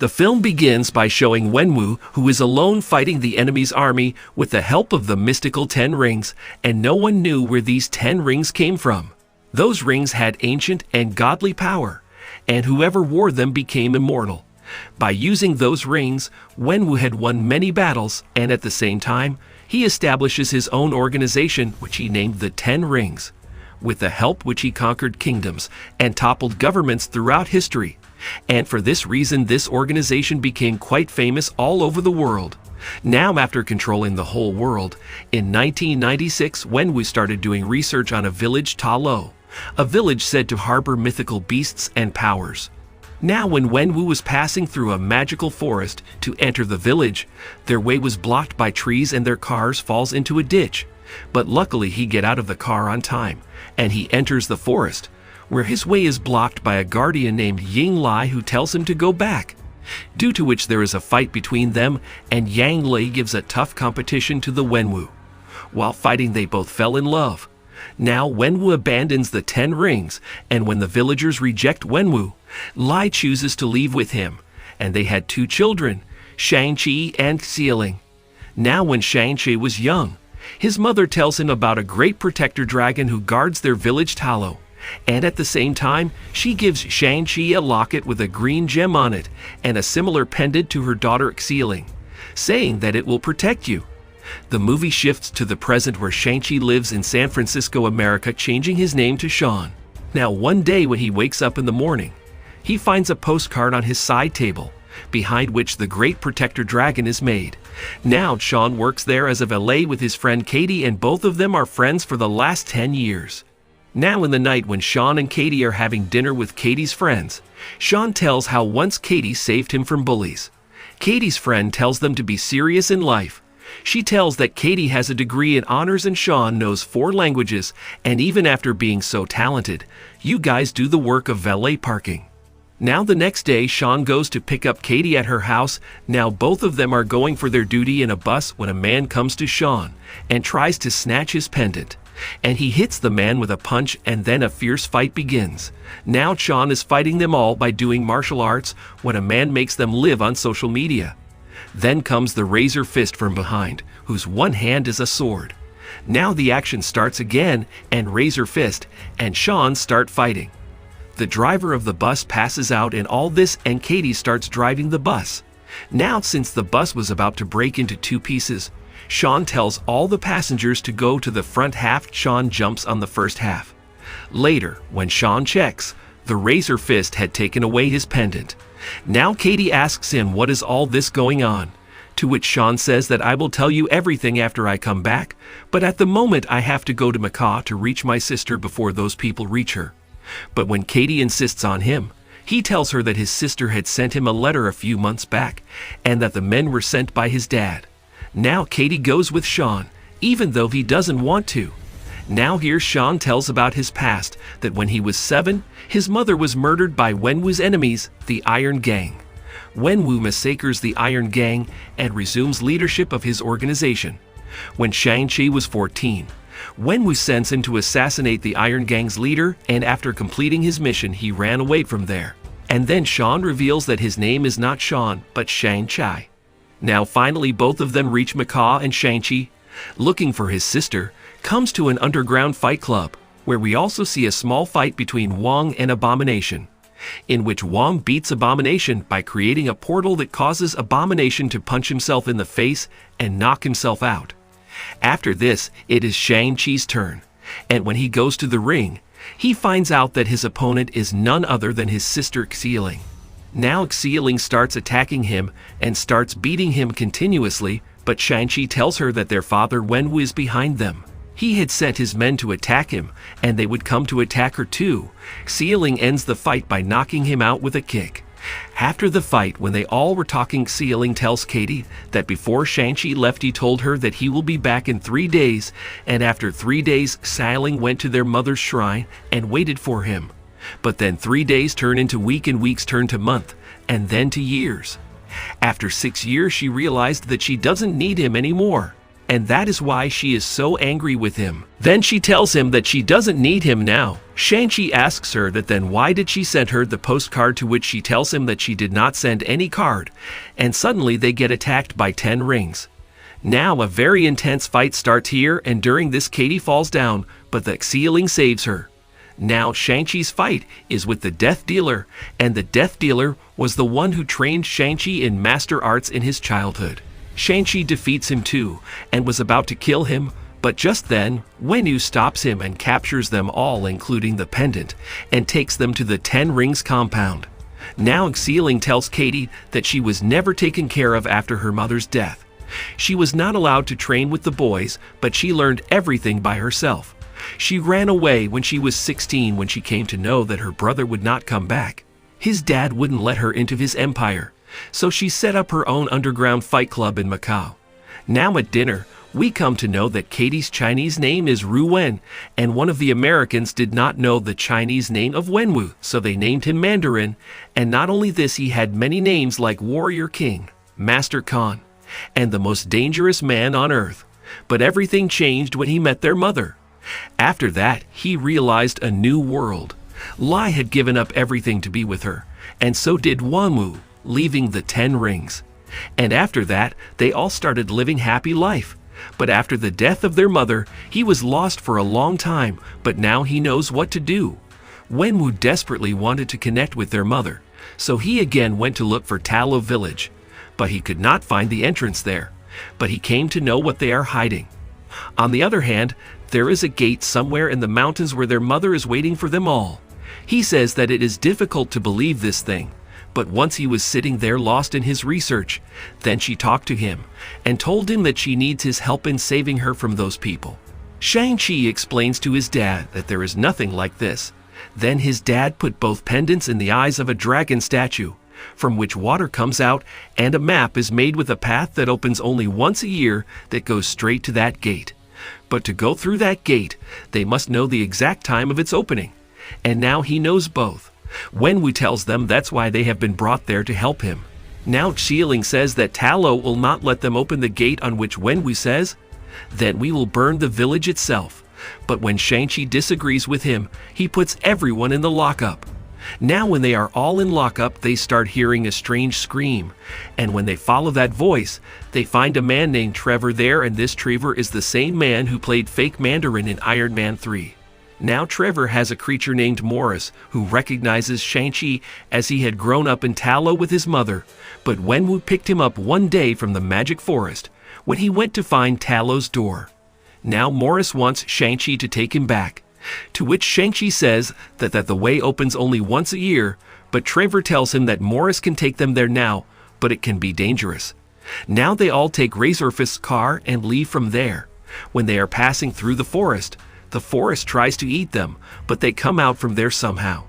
The film begins by showing Wenwu, who is alone fighting the enemy's army with the help of the mystical 10 rings, and no one knew where these 10 rings came from. Those rings had ancient and godly power, and whoever wore them became immortal. By using those rings, Wenwu had won many battles, and at the same time, he establishes his own organization, which he named the 10 Rings. With the help which he conquered kingdoms and toppled governments throughout history. And for this reason, this organization became quite famous all over the world. Now, after controlling the whole world, in 1996, Wenwu started doing research on a village Ta Lo, a village said to harbor mythical beasts and powers. Now, when Wenwu was passing through a magical forest to enter the village, their way was blocked by trees and their cars falls into a ditch. But luckily he get out of the car on time, and he enters the forest, where his way is blocked by a guardian named Ying Lai who tells him to go back. Due to which there is a fight between them, and Yang Lei gives a tough competition to the Wenwu. While fighting, they both fell in love. Now Wenwu abandons the 10 rings, and when the villagers reject Wenwu, Lai chooses to leave with him, and they had 2 children, Shang-Chi and Xieling. Now when Shang-Chi was young, his mother tells him about a great protector dragon who guards their village Ta Lo, and at the same time, she gives Shang-Chi a locket with a green gem on it and a similar pendant to her daughter Xieling, saying that it will protect you. The movie shifts to the present where Shang-Chi lives in San Francisco, America, changing his name to Sean. Now one day when he wakes up in the morning, he finds a postcard on his side table, behind which the great protector dragon is made. Now Sean works there as a valet with his friend Katie, and both of them are friends for the last 10 years. Now in the night when Sean and Katie are having dinner with Katie's friends, Sean tells how once Katie saved him from bullies. Katie's friend tells them to be serious in life. She tells that Katie has a degree in honors and Sean knows 4 languages, and even after being so talented, you guys do the work of valet parking. Now the next day, Sean goes to pick up Katie at her house. Now both of them are going for their duty in a bus when a man comes to Sean and tries to snatch his pendant. And he hits the man with a punch, and then a fierce fight begins. Now Sean is fighting them all by doing martial arts when a man makes them live on social media. Then comes the razor fist from behind, whose one hand is a sword. Now the action starts again, and razor fist and Sean start fighting. The driver of the bus passes out in all this, and Katie starts driving the bus. Now since the bus was about to break into 2 pieces, Sean tells all the passengers to go to the front half. Sean jumps on the first half. Later, when Sean checks, the razor fist had taken away his pendant. Now Katie asks him what is all this going on, to which Sean says that I will tell you everything after I come back, but at the moment I have to go to Macau to reach my sister before those people reach her. But when Katie insists on him, he tells her that his sister had sent him a letter a few months back, and that the men were sent by his dad. Now Katie goes with Sean, even though he doesn't want to. Now here Sean tells about his past, that when he was 7, his mother was murdered by Wenwu's enemies, the Iron Gang. Wenwu massacres the Iron Gang and resumes leadership of his organization. When Shang-Chi was 14, Wenwu sends him to assassinate the Iron Gang's leader, and after completing his mission he ran away from there. And then Sean reveals that his name is not Sean, but Shang-Chi. Now finally both of them reach Macau, and Shang-Chi, looking for his sister, comes to an underground fight club, where we also see a small fight between Wong and Abomination, in which Wong beats Abomination by creating a portal that causes Abomination to punch himself in the face and knock himself out. After this, it is Shang-Chi's turn, and when he goes to the ring, he finds out that his opponent is none other than his sister Xieling. Now Xieling starts attacking him and starts beating him continuously, but Shang-Chi tells her that their father Wenwu is behind them. He had sent his men to attack him, and they would come to attack her too. Xieling ends the fight by knocking him out with a kick. After the fight, when they all were talking, Xieling tells Katie that before Shang-Chi left he told her that he will be back in 3 days, and after 3 days Xieling went to their mother's shrine and waited for him. But then 3 days turn into week, and weeks turn to month, and then to years. After 6 years she realized that she doesn't need him anymore. and that is why she is so angry with him. Then she tells him that she doesn't need him now. Shang-Chi asks her that then why did she send her the postcard, to which she tells him that she did not send any card, and suddenly they get attacked by 10 rings. Now a very intense fight starts here, and during this Katie falls down, but the ceiling saves her. Now Shang-Chi's fight is with the Death Dealer, and the Death Dealer was the one who trained Shang-Chi in master arts in his childhood. Shang-Chi defeats him too, and was about to kill him, but just then, Wenwu stops him and captures them all, including the pendant, and takes them to the 10 Rings compound. Now Xieling tells Katie that she was never taken care of after her mother's death. She was not allowed to train with the boys, but she learned everything by herself. She ran away when she was 16 when she came to know that her brother would not come back. His dad wouldn't let her into his empire, so she set up her own underground fight club in Macau. Now at dinner, we come to know that Katie's Chinese name is Ru Wen, and one of the Americans did not know the Chinese name of Wenwu, so they named him Mandarin, and not only this, he had many names like Warrior King, Master Khan, and the most dangerous man on earth. But everything changed when he met their mother. After that, he realized a new world. Lai had given up everything to be with her, and so did Wenwu, leaving the 10 Rings. And after that, they all started living happy life. But after the death of their mother, he was lost for a long time, but now he knows what to do. Wenwu desperately wanted to connect with their mother, so he again went to look for Talo village. But he could not find the entrance there, but he came to know what they are hiding. On the other hand, there is a gate somewhere in the mountains where their mother is waiting for them all. He says that it is difficult to believe this thing, but once he was sitting there lost in his research, then she talked to him and told him that she needs his help in saving her from those people. Shang-Chi explains to his dad that there is nothing like this. Then his dad put both pendants in the eyes of a dragon statue, from which water comes out, and a map is made with a path that opens only once a year that goes straight to that gate. But to go through that gate, they must know the exact time of its opening. And now he knows both. Wenwu tells them that's why they have been brought there to help him. Now Xieling says that Talo will not let them open the gate, on which Wenwu says, "Then we will burn the village itself." But when Shang-Chi disagrees with him, he puts everyone in the lockup. Now when they are all in lockup, they start hearing a strange scream, and when they follow that voice, they find a man named Trevor there, and this Trevor is the same man who played fake Mandarin in Iron Man 3. Now Trevor has a creature named Morris who recognizes Shang-Chi as he had grown up in Talo with his mother, but Wenwu picked him up one day from the magic forest when he went to find Talo's door. Now Morris wants Shang-Chi to take him back, to which Shang-Chi says that the way opens only once a year, but Trevor tells him that Morris can take them there now, but it can be dangerous. Now they all take Razorfist's car and leave from there. When they are passing through the forest tries to eat them, but they come out from there somehow.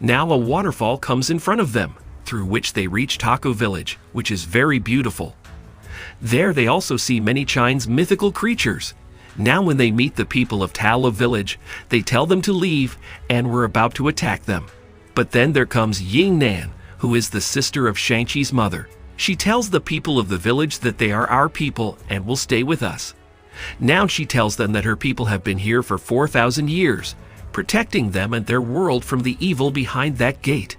Now a waterfall comes in front of them, through which they reach Taco Village, which is very beautiful. There they also see many Chinese mythical creatures. Now when they meet the people of Talo Village, they tell them to leave and were about to attack them. But then there comes Ying Nan, who is the sister of Shang-Chi's mother. She tells the people of the village that they are our people and will stay with us. Now she tells them that her people have been here for 4,000 years, protecting them and their world from the evil behind that gate.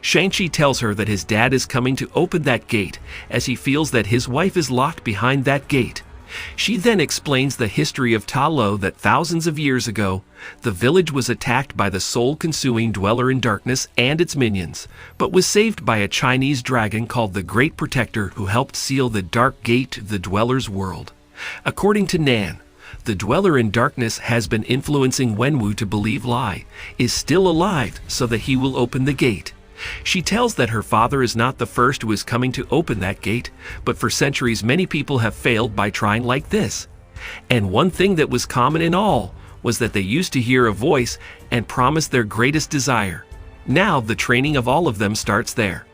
Shang-Chi tells her that his dad is coming to open that gate, as he feels that his wife is locked behind that gate. She then explains the history of Talo, that thousands of years ago, the village was attacked by the soul-consuming Dweller in Darkness and its minions, but was saved by a Chinese dragon called the Great Protector, who helped seal the dark gate to the Dweller's world. According to Nan, the Dweller in Darkness has been influencing Wenwu to believe Lai is still alive so that he will open the gate. She tells that her father is not the first who is coming to open that gate, but for centuries many people have failed by trying like this. And one thing that was common in all was that they used to hear a voice and promise their greatest desire. Now the training of all of them starts there.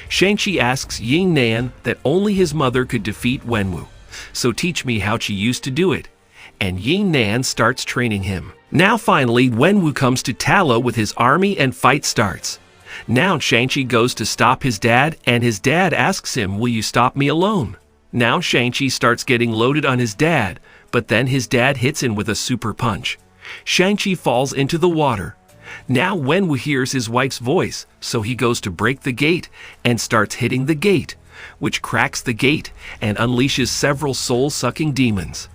Shang-Chi asks Ying Nan that only his mother could defeat Wenwu, so teach me how she used to do it. And Ying Nan starts training him. Now finally Wenwu comes to Talo with his army and fight starts. Now Shang-Chi goes to stop his dad, and his dad asks him, "Will you stop me alone?" Now Shang-Chi starts getting loaded on his dad, but then his dad hits him with a super punch. Shang-Chi falls into the water. Now Wenwu hears his wife's voice, so he goes to break the gate and starts hitting the gate, which cracks the gate and unleashes several soul-sucking demons.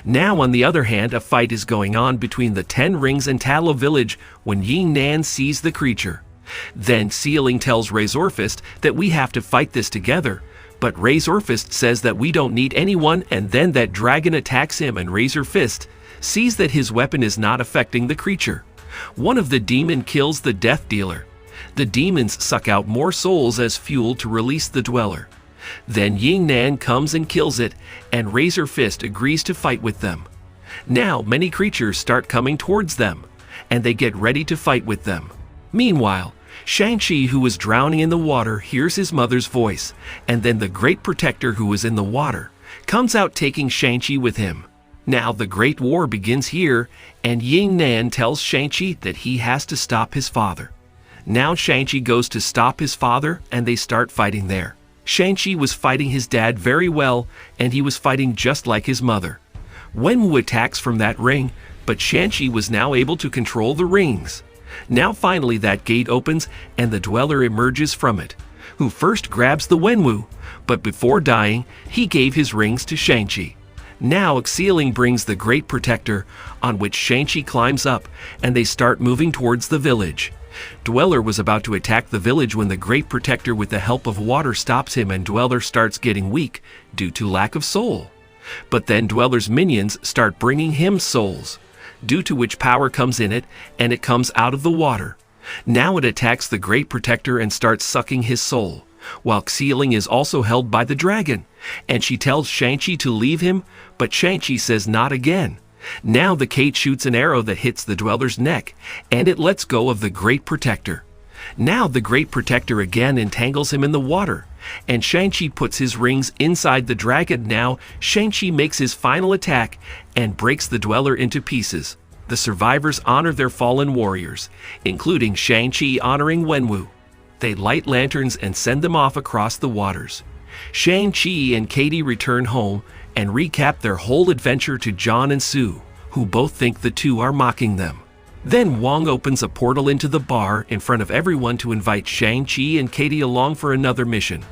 Now, on the other hand, a fight is going on between the 10 Rings and Talo Village when Ying Nan sees the creature. Then Sealing tells Razorfist that we have to fight this together, but Razorfist says that we don't need anyone, and then that dragon attacks him and Razorfist sees that his weapon is not affecting the creature. One of the demon kills the Death Dealer. The demons suck out more souls as fuel to release the Dweller. Then Ying Nan comes and kills it, and Razorfist agrees to fight with them. Now many creatures start coming towards them, and they get ready to fight with them. Meanwhile, Shang-Chi, who was drowning in the water, hears his mother's voice, and then the Great Protector, who was in the water, comes out taking Shang-Chi with him. Now the Great War begins here, and Ying Nan tells Shang-Chi that he has to stop his father. Now Shang-Chi goes to stop his father, and they start fighting there. Shang-Chi was fighting his dad very well, and he was fighting just like his mother. Wenwu attacks from that ring, but Shang-Chi was now able to control the rings. Now finally that gate opens and the Dweller emerges from it, who first grabs the Wenwu, but before dying, he gave his rings to Shang-Chi. Now Sealing brings the Great Protector, on which Shang-Chi climbs up, and they start moving towards the village. Dweller was about to attack the village when the Great Protector with the help of water stops him, and Dweller starts getting weak due to lack of soul. But then Dweller's minions start bringing him souls, due to which power comes in it, and it comes out of the water. Now it attacks the Great Protector and starts sucking his soul, while Sealing is also held by the dragon, and she tells Shang-Chi to leave him, but Shang-Chi says not again. Now the Kate shoots an arrow that hits the Dweller's neck, and it lets go of the Great Protector. Now the Great Protector again entangles him in the water, and Shang-Chi puts his rings inside the dragon. Now Shang-Chi makes his final attack and breaks the Dweller into pieces. The survivors honor their fallen warriors, including Shang-Chi honoring Wenwu. They light lanterns and send them off across the waters. Shang-Chi and Katie return home and recap their whole adventure to John and Sue, who both think the two are mocking them. Then Wong opens a portal into the bar in front of everyone to invite Shang-Chi and Katie along for another mission.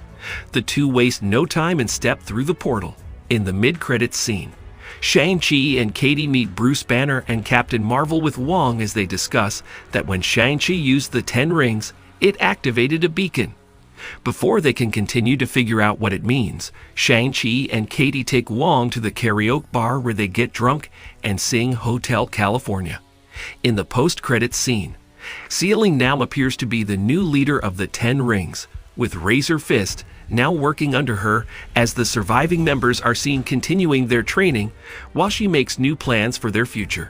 The two waste no time and step through the portal. In the mid-credits scene, Shang-Chi and Katie meet Bruce Banner and Captain Marvel with Wong as they discuss that when Shang-Chi used the 10 rings, it activated a beacon. Before they can continue to figure out what it means, Shang-Chi and Katie take Wong to the karaoke bar where they get drunk and sing Hotel California. In the post-credits scene, Sealing now appears to be the new leader of the 10 Rings, with Razorfist now working under her as the surviving members are seen continuing their training while she makes new plans for their future.